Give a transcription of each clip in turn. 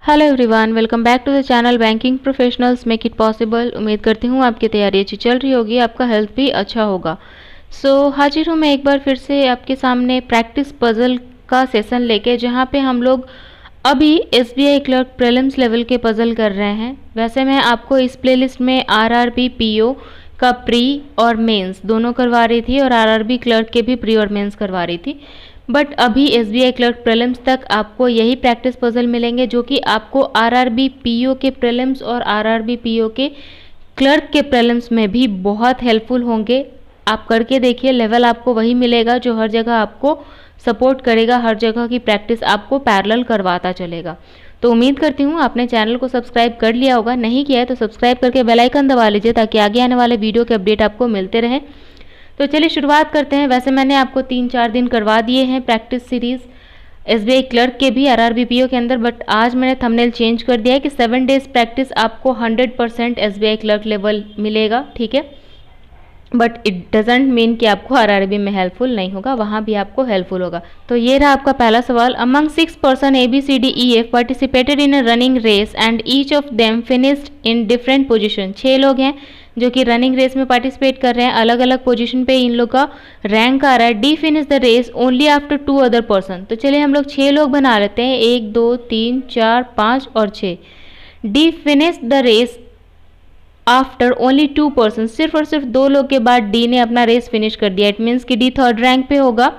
Hello everyone, welcome back to the channel banking professionals make it possible. उम्मीद करती हूँ आपकी तैयारी अच्छी चल रही होगी, आपका हेल्थ भी अच्छा होगा। हाजिर हूँ मैं एक बार फिर से आपके सामने प्रैक्टिस पजल का सेशन लेके, जहाँ पे हम लोग अभी एसबीआई क्लर्क प्रीलिम्स लेवल के पजल कर रहे हैं। वैसे मैं आपको इस प्लेलिस्ट में आरआरबी पीओ का प्री और मेंस दोनों करवा रही थी और आरआरबी क्लर्क के भी प्री और मेंस करवा रही थी। बट अभी एसबीआई क्लर्क प्रीलिम्स तक आपको यही प्रैक्टिस पजल मिलेंगे, जो कि आपको आरआरबी पीओ के प्रीलिम्स और आरआरबी पीओ के क्लर्क के प्रीलिम्स में भी बहुत हेल्पफुल होंगे। आप करके देखिए, लेवल आपको वही मिलेगा जो हर जगह आपको सपोर्ट करेगा, हर जगह की प्रैक्टिस आपको पैरेलल करवाता चलेगा। तो उम्मीद करती हूँ आपने चैनल को सब्सक्राइब कर लिया होगा, नहीं किया है तो सब्सक्राइब करके बेल आइकन दबा लीजिए ताकि आगे आने वाले वीडियो के अपडेट आपको मिलते रहें। तो चलिए शुरुआत करते हैं। वैसे मैंने आपको 3-4 दिन करवा दिए हैं प्रैक्टिस सीरीज़ एसबीआई क्लर्क के भी आरआरबी पीओ के अंदर, बट आज मैंने थंबनेल चेंज कर दिया है कि 7 डेज प्रैक्टिस आपको 100% एसबीआई क्लर्क लेवल मिलेगा, ठीक है। बट इट डजेंट मीन कि आपको आरआरबी में हेल्पफुल नहीं होगा, वहाँ भी आपको हेल्पफुल होगा। तो ये रहा आपका पहला सवाल। Among 6 person ABCDEF participated in a running race and each of them finished in different position. 6 लोग हैं जो कि रनिंग रेस में पार्टिसिपेट कर रहे हैं, अलग अलग पोजीशन पे इन लोग का रैंक आ रहा है। D finish the race only after 2 other person. तो चलिए हम लोग 6 लोग बना लेते हैं, 1 2 3 4 5 और 6। D finish the race after only 2 person, सिर्फ और सिर्फ 2 लोग के बाद डी ने अपना रेस फिनिश कर दिया। इट मीन्स कि डी 3rd रैंक पे होगा।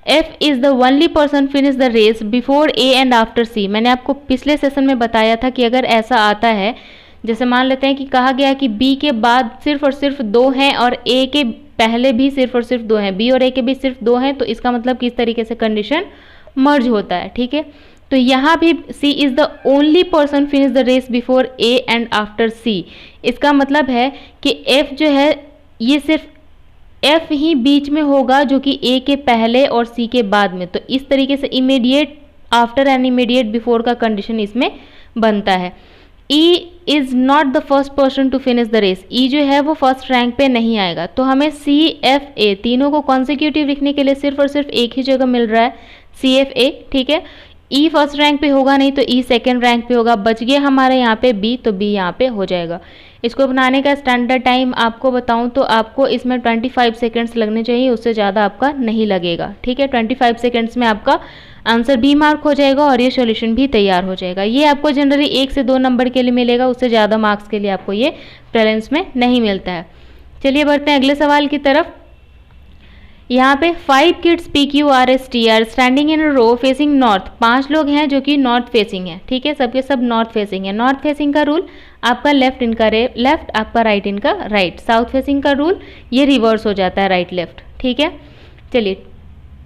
F is the only person finish the race before A and after C. मैंने आपको पिछले सेशन में बताया था कि अगर ऐसा आता है, जैसे मान लेते हैं कि कहा गया कि बी के बाद सिर्फ और सिर्फ 2 हैं और ए के पहले भी सिर्फ और सिर्फ 2 हैं, बी और ए के भी सिर्फ 2 हैं, तो इसका मतलब किस तरीके से कंडीशन मर्ज होता है, ठीक है। तो यहाँ भी C is the only person finish the race before A and after C. इसका मतलब है कि एफ जो है ये सिर्फ एफ ही बीच में होगा जो कि ए के पहले और सी के बाद में। तो इस तरीके से immediate after and immediate before का कंडीशन इसमें बनता है। E is not the first person to finish the race. E जो है वो फर्स्ट रैंक पे नहीं आएगा। तो हमें सी एफ ए तीनों को कॉन्सिक्यूटिव लिखने के लिए सिर्फ और सिर्फ एक ही जगह मिल रहा है, सी एफ ए, ठीक है। ई फर्स्ट रैंक पे होगा नहीं तो ई सेकेंड रैंक पे होगा। बच गया हमारे यहाँ पे बी, तो बी यहाँ पे हो जाएगा। इसको बनाने का स्टैंडर्ड टाइम आपको बताऊं तो आपको इसमें 25 सेकेंड्स लगने चाहिए, उससे ज़्यादा आपका नहीं लगेगा, ठीक है। 25 सेकेंड्स में आपका आंसर बी मार्क हो जाएगा और ये सॉल्यूशन भी तैयार हो जाएगा। ये आपको जनरली 1 से 2 नंबर के लिए मिलेगा, उससे ज़्यादा मार्क्स के लिए आपको ये प्रीलिम्स में नहीं मिलता है। चलिए बढ़ते हैं अगले सवाल की तरफ। यहाँ पे 5 kids PQRST are standing in a row facing north. 5 लोग हैं जो कि नॉर्थ फेसिंग है, ठीक है, सबके सब नॉर्थ फेसिंग है। नॉर्थ फेसिंग का रूल आपका लेफ्ट इनका लेफ्ट, आपका राइट इनका राइट। साउथ फेसिंग का रूल ये रिवर्स हो जाता है, राइट लेफ्ट, ठीक है। चलिए,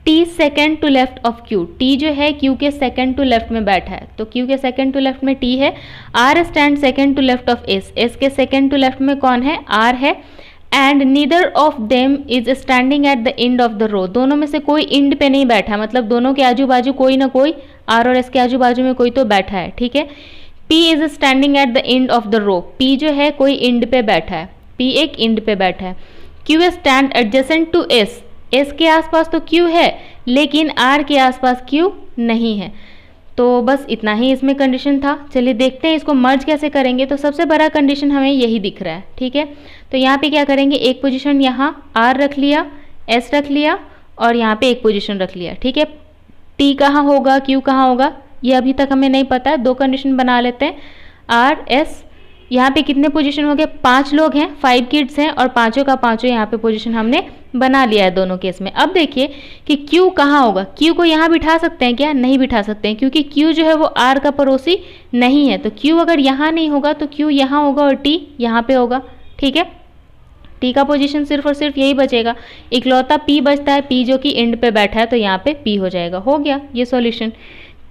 T second to left of Q. T जो है क्यू के सेकेंड टू लेफ्ट में बैठा है, तो क्यू के सेकेंड टू लेफ्ट में टी है। R stand second to left of S. S के सेकेंड टू लेफ्ट में कौन है? आर है। And neither of them is standing at the end of the row. दोनों में से कोई एंड पे नहीं बैठा, मतलब दोनों के आजू बाजू कोई ना कोई, आर और एस के आजू बाजू में कोई तो बैठा है, ठीक है। P is standing at the end of the row. P जो है कोई एंड पे बैठा है, पी एक एंड पे बैठा है। Q stand adjacent to S. S के आसपास तो क्यू है लेकिन आर के आसपास क्यू नहीं है। तो बस इतना ही इसमें कंडीशन था। चलिए देखते हैं इसको मर्ज कैसे करेंगे। तो सबसे बड़ा कंडीशन हमें यही दिख रहा है, ठीक है। तो यहाँ पे क्या करेंगे, एक पोजीशन यहाँ आर रख लिया, एस रख लिया और यहाँ पे एक पोजीशन रख लिया, ठीक है। टी कहाँ होगा, क्यू कहाँ होगा, ये अभी तक हमें नहीं पता है। 2 कंडीशन बना लेते हैं, आर एस। यहाँ पे कितने पोजीशन हो गए? 5 लोग हैं, 5 किड्स हैं और पाँचों का पाँचों यहाँ पे पोजीशन हमने बना लिया है दोनों केस में। अब देखिए कि Q कहाँ होगा। Q को यहाँ बिठा सकते हैं क्या? नहीं बिठा सकते हैं, क्योंकि Q जो है वो R का पड़ोसी नहीं है। तो Q अगर यहाँ नहीं होगा तो Q यहाँ होगा और T यहाँ पे होगा, ठीक है। T का पोजीशन सिर्फ और सिर्फ यही बचेगा। इकलौता P बचता है, P जो कि एंड पे बैठा है, तो यहाँ पे P हो जाएगा। हो गया ये सॉल्यूशन,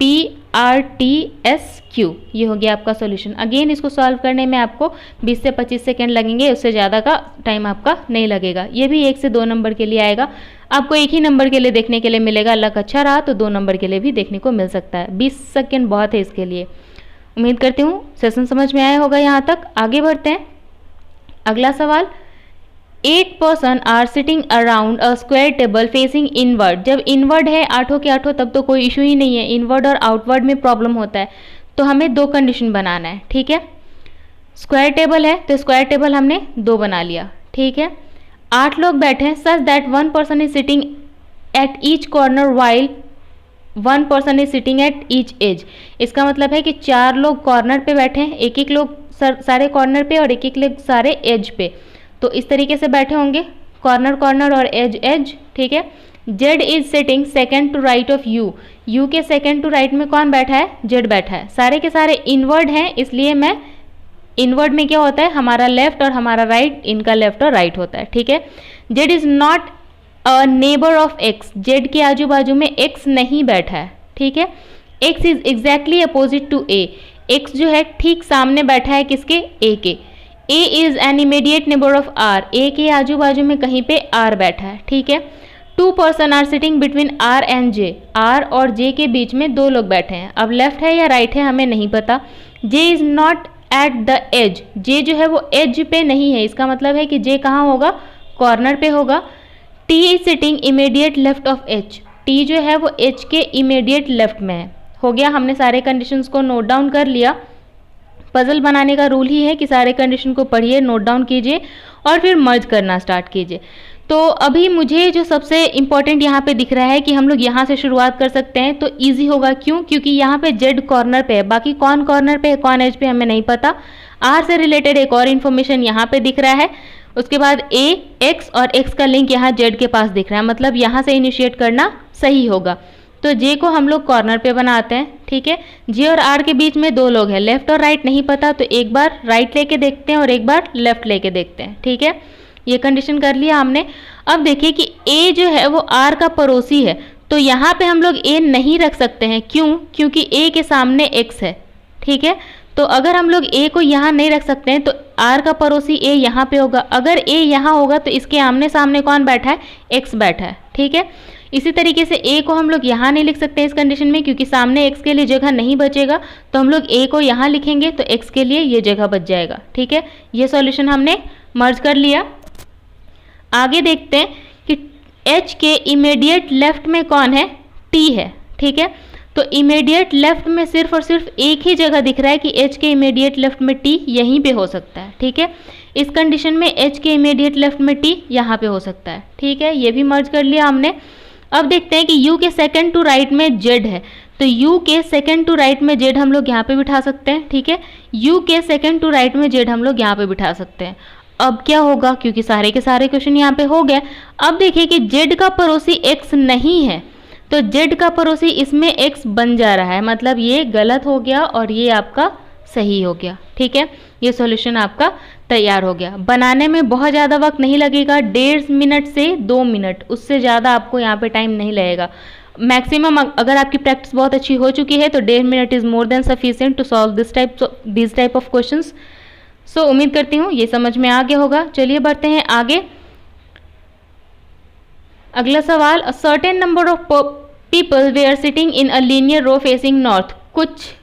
PRTSQ, ये हो गया आपका सॉल्यूशन। अगेन इसको सॉल्व करने में आपको 20 से 25 सेकेंड लगेंगे, उससे ज़्यादा का टाइम आपका नहीं लगेगा। ये भी 1 से 2 नंबर के लिए आएगा, आपको एक ही नंबर के लिए देखने के लिए मिलेगा। लक अच्छा रहा तो 2 नंबर के लिए भी देखने को मिल सकता है। 20 सेकेंड बहुत है इसके लिए। उम्मीद करती हूँ सेशन समझ में आया होगा यहाँ तक। आगे बढ़ते हैं, अगला सवाल। 8 person are sitting around a square table facing inward. जब इनवर्ड है 8 के 8, तब तो कोई इशू ही नहीं है। इनवर्ड और आउटवर्ड में प्रॉब्लम होता है। तो हमें 2 कंडीशन बनाना है, ठीक है। स्क्वायर टेबल है तो स्क्वायर टेबल हमने 2 बना लिया, ठीक है। 8 लोग बैठे हैं such that 1 person is sitting at each corner while 1 person is sitting at each edge. इसका मतलब है कि 4 लोग कॉर्नर पे बैठे हैं, एक एक लोग सारे कॉर्नर पे और एक एक लोग सारे एज पे। तो इस तरीके से बैठे होंगे, कॉर्नर कॉर्नर और एज एज, ठीक है। Z is sitting second to right of U, U के सेकेंड टू राइट में कौन बैठा है, जेड बैठा है। सारे के सारे इनवर्ड हैं, इसलिए मैं इनवर्ड में क्या होता है, हमारा लेफ्ट और हमारा राइट, इनका लेफ्ट और राइट होता है, ठीक है। Z is not a neighbour of x, Z के आजू बाजू में एक्स नहीं बैठा है, ठीक है। X is exactly opposite to A, X जो है ठीक सामने बैठा है किसके, ए के। A is an immediate neighbour of R, A के आजू बाजू में कहीं पे आर बैठा है, ठीक है। 2 person are sitting between R and J, R और जे के बीच में 2 लोग बैठे हैं। अब लेफ्ट है या राइट है हमें नहीं पता। J is not at the edge, J जो है वो एज पे नहीं है, इसका मतलब है कि जे कहाँ होगा, कॉर्नर पे होगा। T is sitting immediate left of H, T जो है वो एच के इमीडिएट लेफ्ट में है। हो गया, हमने सारे कंडीशंस को नोट डाउन कर लिया। पजल बनाने का रूल ही है कि सारे कंडीशन को पढ़िए, नोट डाउन कीजिए और फिर मर्ज करना स्टार्ट कीजिए। तो अभी मुझे जो सबसे इम्पॉर्टेंट यहाँ पे दिख रहा है कि हम लोग यहाँ से शुरुआत कर सकते हैं, तो इजी होगा। क्यों? क्योंकि यहाँ पे जेड कॉर्नर पे है, बाकी कौन कॉर्नर पे है, कौन एज पे हमें नहीं पता। आर से रिलेटेड एक और इन्फॉर्मेशन यहाँ पे दिख रहा है, उसके बाद ए, एक्स और एक्स का लिंक यहाँ जेड के पास दिख रहा है, मतलब यहाँ से इनिशिएट करना सही होगा। तो जे को हम लोग कॉर्नर पे बनाते हैं, ठीक है। जे और आर के बीच में 2 लोग हैं, लेफ्ट और राइट नहीं पता, तो एक बार राइट लेके देखते हैं और एक बार लेफ्ट लेके देखते हैं, ठीक है। ये कंडीशन कर लिया हमने। अब देखिए कि ए जो है वो आर का पड़ोसी है, तो यहाँ पे हम लोग ए नहीं रख सकते हैं। क्यों? क्योंकि ए के सामने एक्स है, ठीक है। तो अगर हम लोग ए को यहाँ नहीं रख सकते हैं तो आर का पड़ोसी ए यहाँ पे होगा। अगर ए यहाँ होगा तो इसके आमने सामने कौन बैठा है, एक्स बैठा है, ठीक है। इसी तरीके से ए को हम लोग यहाँ नहीं लिख सकते इस कंडीशन में, क्योंकि सामने एक्स के लिए जगह नहीं बचेगा, तो हम लोग ए को यहाँ लिखेंगे तो एक्स के लिए ये जगह बच जाएगा, ठीक है। ये सॉल्यूशन हमने मर्ज कर लिया। आगे देखते हैं कि एच के इमीडिएट लेफ्ट में कौन है, टी है, ठीक है। तो इमीडिएट लेफ्ट में सिर्फ और सिर्फ एक ही जगह दिख रहा है कि एच के इमीडिएट लेफ्ट में टी यहीं पे हो सकता है, ठीक है। इस कंडीशन में एच के इमीडिएट लेफ्ट में टी यहाँ पे हो सकता है, ठीक है। ये भी मर्ज कर लिया हमने। अब देखते हैं कि यू के सेकंड टू राइट में जेड है, तो यू के सेकंड टू राइट में जेड हम लोग यहाँ पे बिठा सकते हैं, ठीक है। यू के सेकंड टू राइट में जेड हम लोग यहाँ पे बिठा सकते हैं। अब क्या होगा, क्योंकि सारे के सारे क्वेश्चन यहाँ पे हो गए। अब देखिए कि जेड का पड़ोसी एक्स नहीं है, तो जेड का पड़ोसी इसमें एक्स बन जा रहा है, मतलब ये गलत हो गया और ये आपका सही हो गया, ठीक है। ये सॉल्यूशन आपका तैयार हो गया। बनाने में बहुत ज़्यादा वक्त नहीं लगेगा, 1.5 मिनट से 2 मिनट, उससे ज़्यादा आपको यहाँ पे टाइम नहीं लगेगा मैक्सिमम। अगर आपकी प्रैक्टिस बहुत अच्छी हो चुकी है तो 1.5 minute is more than sufficient to solve this type of questions. So उम्मीद करती हूँ ये समझ में आ गया होगा। चलिए बढ़ते हैं आगे। अगला सवाल, a certain number of people they are sitting in a linear row facing north. कुछ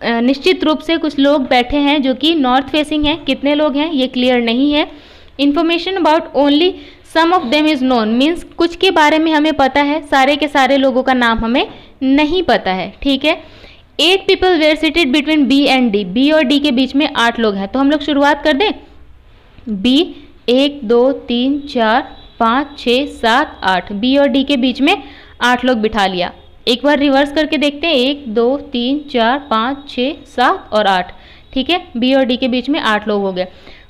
निश्चित रूप से कुछ लोग बैठे हैं जो कि नॉर्थ फेसिंग हैं। कितने लोग हैं ये क्लियर नहीं है। Information about only some of them is known, means कुछ के बारे में हमें पता है, सारे के सारे लोगों का नाम हमें नहीं पता है, ठीक है। 8 people were seated between B and D, B और डी के बीच में 8 लोग हैं, तो हम लोग शुरुआत कर दें। बी 1 2 3 4 5 6 7 8, बी और डी के बीच में 8 लोग बिठा लिया। एक बार रिवर्स करके देखते हैं, 1 2 3 4 5 6 7 और 8, ठीक है। बी और डी के बीच में 8 लोग हो गए।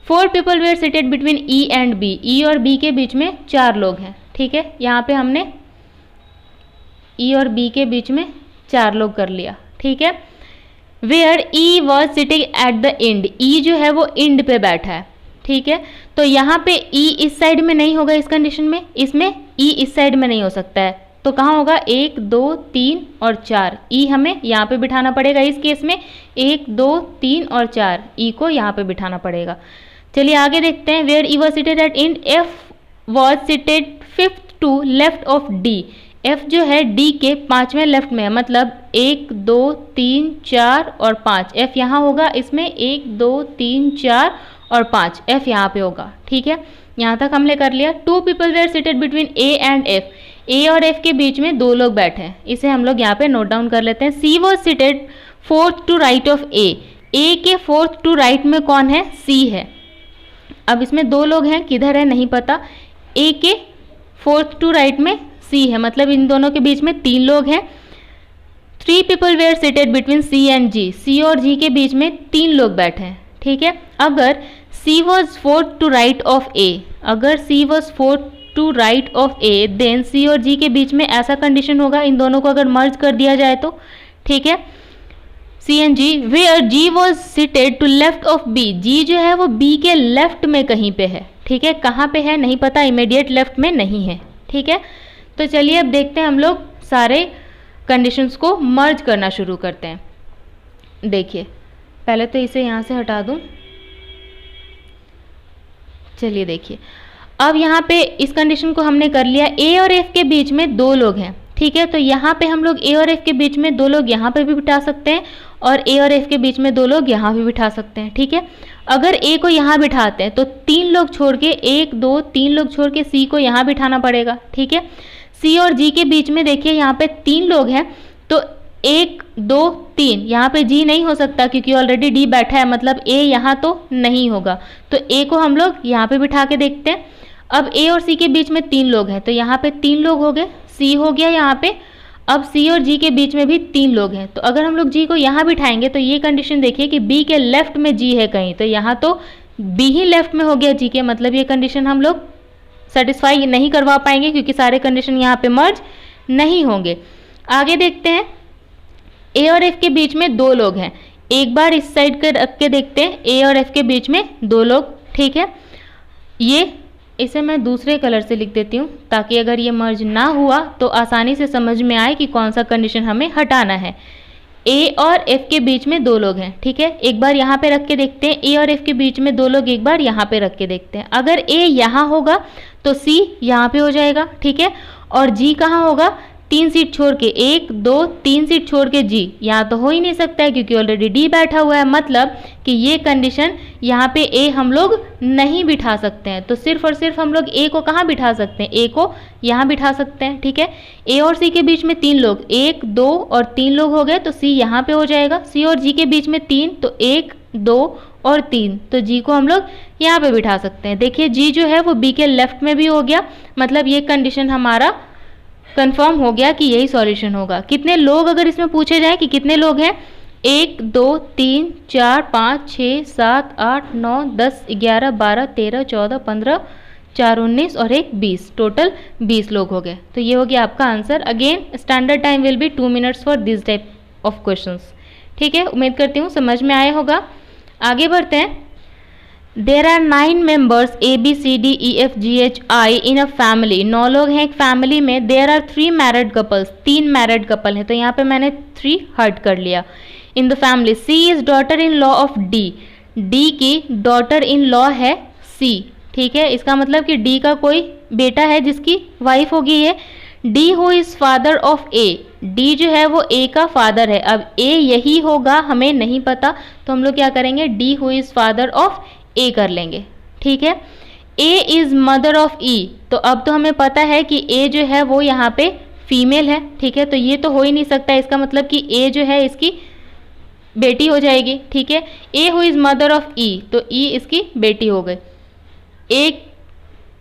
4 people were seated between E and B, E और बी के बीच में 4 लोग हैं, ठीक है। यहाँ पे हमने ई और बी के बीच में 4 लोग कर लिया, ठीक है। Where E was sitting at the end, E जो है वो एंड पे बैठा है, ठीक है। तो यहाँ पे ई इस साइड में नहीं होगा इस कंडीशन में, इसमें ई इस साइड में नहीं हो सकता है, तो कहाँ होगा, 1 2 3 और 4, ई हमें यहाँ पे बिठाना पड़ेगा। इस केस में 1 2 3 और 4, ई को यहाँ पे बिठाना पड़ेगा। चलिए आगे देखते हैं। Where E was seated at end, F was seated 5th to left of D, F जो है डी के 5वें लेफ्ट में है, मतलब 1 2 3 4 और 5, एफ यहाँ होगा इसमें 1 2 3 4 और 5, एफ यहाँ पे होगा, ठीक है। यहाँ तक हमने कर लिया। 2 people were seated between A and F, A और एफ के बीच में 2 लोग बैठे हैं, इसे हम लोग यहाँ पे नोट डाउन कर लेते हैं। C was seated fourth to right of A के फोर्थ टू राइट में कौन है? सी है। अब इसमें दो लोग हैं, किधर है नहीं पता। ए के फोर्थ टू राइट में सी है, मतलब इन दोनों के बीच में 3 लोग हैं। 3 people were seated between C and G, C और G के बीच में 3 लोग बैठे हैं, ठीक है। अगर C was fourth to right of A, अगर C was fourth to right of A, then C और G के बीच में ऐसा कंडीशन होगा, इन दोनों को अगर मर्ज कर दिया जाए तो, ठीक है। C and G, where G was seated to left of B, G जो है वो B के लेफ्ट में कहीं पे है, ठीक है। कहाँ पे है नहीं पता, इमीडिएट लेफ्ट में नहीं है, ठीक है। तो चलिए अब देखते हैं हम लोग सारे कंडीशंस को मर्ज करना शुरू करते हैं। देखिए पहले तो इसे यहाँ से हटा दूँ। चलिए देखिए, अब यहाँ पे इस कंडीशन को हमने कर लिया। ए और एफ के बीच में 2 लोग हैं, ठीक है। तो यहाँ पे हम लोग ए और एफ के बीच में 2 लोग यहाँ पे भी बिठा सकते हैं और ए और एफ के बीच में 2 लोग यहाँ भी बिठा सकते हैं, ठीक है। अगर ए को यहाँ बिठाते हैं तो 3 लोग छोड़ के 1 2 3 लोग छोड़ के सी को यहाँ बिठाना पड़ेगा, ठीक है। सी और जी के बीच में देखिए यहाँ पे 3 लोग हैं, तो 1 2 3, यहाँ पे जी नहीं हो सकता क्योंकि ऑलरेडी डी बैठा है, मतलब ए यहाँ तो नहीं होगा। तो ए को हम लोग यहाँ पे बिठा के देखते हैं। अब ए और सी के बीच में 3 लोग हैं, तो यहाँ पे 3 लोग हो गए, सी हो गया यहाँ पे। अब सी और जी के बीच में भी 3 लोग हैं, तो अगर हम लोग जी को यहाँ बिठाएंगे तो ये कंडीशन देखिए कि बी के लेफ्ट में जी है कहीं, तो यहाँ तो बी ही लेफ्ट में हो गया जी के, मतलब ये कंडीशन हम लोग सेटिस्फाई नहीं करवा पाएंगे क्योंकि सारे कंडीशन यहाँ पे मर्ज नहीं होंगे। आगे देखते हैं, ए और एफ के बीच में 2 लोग हैं। एक बार इस साइड के रख के देखते हैं, ए और एफ के बीच में 2 लोग, ठीक है। ये इसे मैं दूसरे कलर से लिख देती हूँ ताकि अगर ये मर्ज ना हुआ तो आसानी से समझ में आए कि कौन सा कंडीशन हमें हटाना है। ए और एफ के बीच में 2 लोग हैं, ठीक है। एक बार यहाँ पे रख के देखते हैं, ए और एफ के बीच में 2 लोग, एक बार यहाँ पे रख के देखते हैं। अगर ए यहाँ होगा तो सी यहाँ पे हो जाएगा, ठीक है। और जी कहाँ होगा? 3 सीट छोड़ के, 1 2 3 सीट छोड़ के जी, यहाँ तो हो ही नहीं सकता है क्योंकि ऑलरेडी डी बैठा हुआ है, मतलब कि ये कंडीशन यहाँ पे ए हम लोग नहीं बिठा सकते हैं। तो सिर्फ और सिर्फ हम लोग ए को कहाँ बिठा सकते हैं? ए को यहाँ बिठा सकते हैं, ठीक है। ए और सी के बीच में 3 लोग, 1 2 और 3 लोग हो गए, तो सी यहाँ पे हो जाएगा। सी और जी के बीच में 3, तो 1 2 और 3, तो जी को हम लोग यहाँ पे बिठा सकते हैं। देखिए जी जो है वो बी के लेफ्ट में भी हो गया, मतलब ये कंडीशन हमारा कंफर्म हो गया कि यही सॉल्यूशन होगा। कितने लोग अगर इसमें पूछे जाए कि कितने लोग हैं? 1 2 3 4 5 6 7 8 9 10 11 12 13 14 15 4 19 और 1 20, टोटल 20 लोग हो गए। तो ये हो गया आपका answer. Again standard time will be 2 minutes for this type of questions, ठीक है। उम्मीद करती हूँ समझ में आया होगा। आगे बढ़ते हैं। There are 9 members ABCDEFGHI in a family. 9 लोग हैं एक फैमिली में। There are 3 married couples, 3 married couple हैं, तो यहाँ पे मैंने 3 हट कर लिया। In the family C is daughter in law of D, D की डॉटर इन लॉ है C, ठीक है। इसका मतलब कि D का कोई बेटा है जिसकी वाइफ होगी ये। D who is father of A, D जो है वो A का फादर है। अब A यही होगा हमें नहीं पता, तो हम लोग क्या करेंगे? D who is father of A कर लेंगे, ठीक है। A is mother of E, तो अब तो हमें पता है कि ए जो है वो यहाँ पे फीमेल है, ठीक है। तो ये तो हो ही नहीं सकता, इसका मतलब कि ए जो है इसकी बेटी हो जाएगी, ठीक है। A who is mother of E, तो ई इसकी बेटी हो गई। A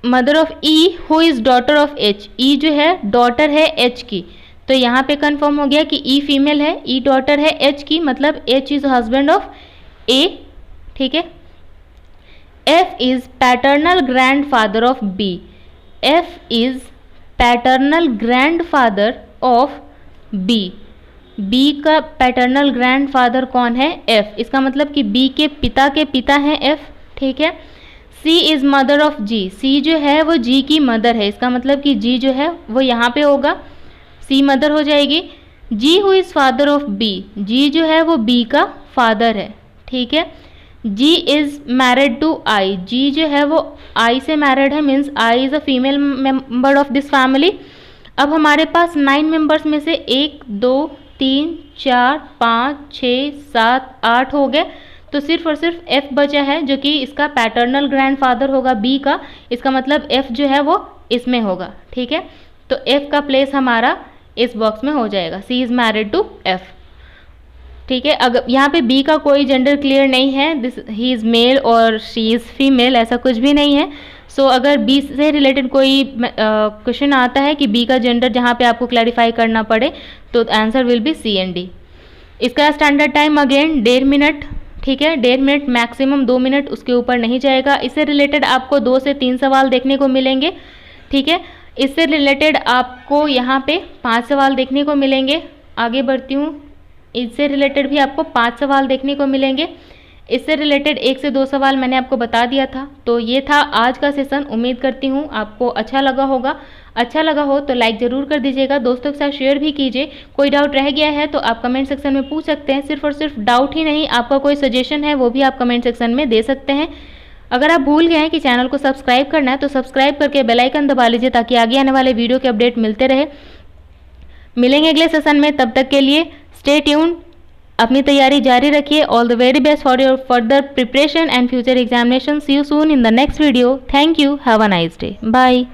mother of E who is daughter of H, E जो है डॉटर है एच की, तो यहाँ पे कंफर्म हो गया कि ई फीमेल है, ई डॉटर है एच की, मतलब एच इज हस्बैंड ऑफ ए, ठीक है। F is paternal grandfather of B, F is paternal grandfather of B, B का पैटर्नल ग्रैंडफादर कौन है? F, इसका मतलब कि B के पिता हैं F, ठीक है। C is mother of G, C जो है वो G की मदर है, इसका मतलब कि G जो है वो यहाँ पे होगा, C मदर हो जाएगी। G who is father of B, G जो है वो B का फादर है, ठीक है। G is married to I, G जो है वो I से मैरिड है, means I is a female member of this family. अब हमारे पास 9 मेंबर्स में से 1 2 3 4 5 6 7 8 हो गए, तो सिर्फ और सिर्फ F बचा है जो कि इसका पैटर्नल ग्रैंडफादर होगा B का, इसका मतलब F जो है वो इसमें होगा, ठीक है। तो F का प्लेस हमारा इस बॉक्स में हो जाएगा, C is married to F। ठीक है। अगर यहाँ पे बी का कोई जेंडर क्लियर नहीं है, दिस ही इज़ मेल और शी इज़ फीमेल, ऐसा कुछ भी नहीं है। सो अगर बी से रिलेटेड कोई क्वेश्चन आता है कि बी का जेंडर जहाँ पे आपको क्लैरिफाई करना पड़े, तो answer will be C and D. इसका स्टैंडर्ड टाइम अगेन 1.5 मिनट, ठीक है, 1.5 मिनट, मैक्सिमम 2 मिनट, उसके ऊपर नहीं जाएगा। इससे रिलेटेड आपको 2 से 3 सवाल देखने को मिलेंगे, ठीक है। इससे रिलेटेड आपको यहाँ पे 5 सवाल देखने को मिलेंगे। आगे बढ़ती हूँ, इससे रिलेटेड भी आपको 5 सवाल देखने को मिलेंगे। इससे रिलेटेड 1 से 2 सवाल मैंने आपको बता दिया था। तो ये था आज का सेशन। उम्मीद करती हूँ आपको अच्छा लगा होगा। अच्छा लगा हो तो लाइक ज़रूर कर दीजिएगा, दोस्तों के साथ शेयर भी कीजिए। कोई डाउट रह गया है तो आप कमेंट सेक्शन में पूछ सकते हैं। सिर्फ और सिर्फ डाउट ही नहीं, आपका कोई सजेशन है वो भी आप कमेंट सेक्शन में दे सकते हैं। अगर आप भूल गए हैं कि चैनल को सब्सक्राइब करना है तो सब्सक्राइब करके बेल आइकन दबा लीजिए ताकि आगे आने वाले वीडियो के अपडेट मिलते रहे। मिलेंगे अगले सेशन में, तब तक के लिए स्टे ट्यून्ड, अपनी तैयारी जारी रखिए। All the very best for your further preparation and future examination. See you soon in the next video. Thank you, have a nice day, bye.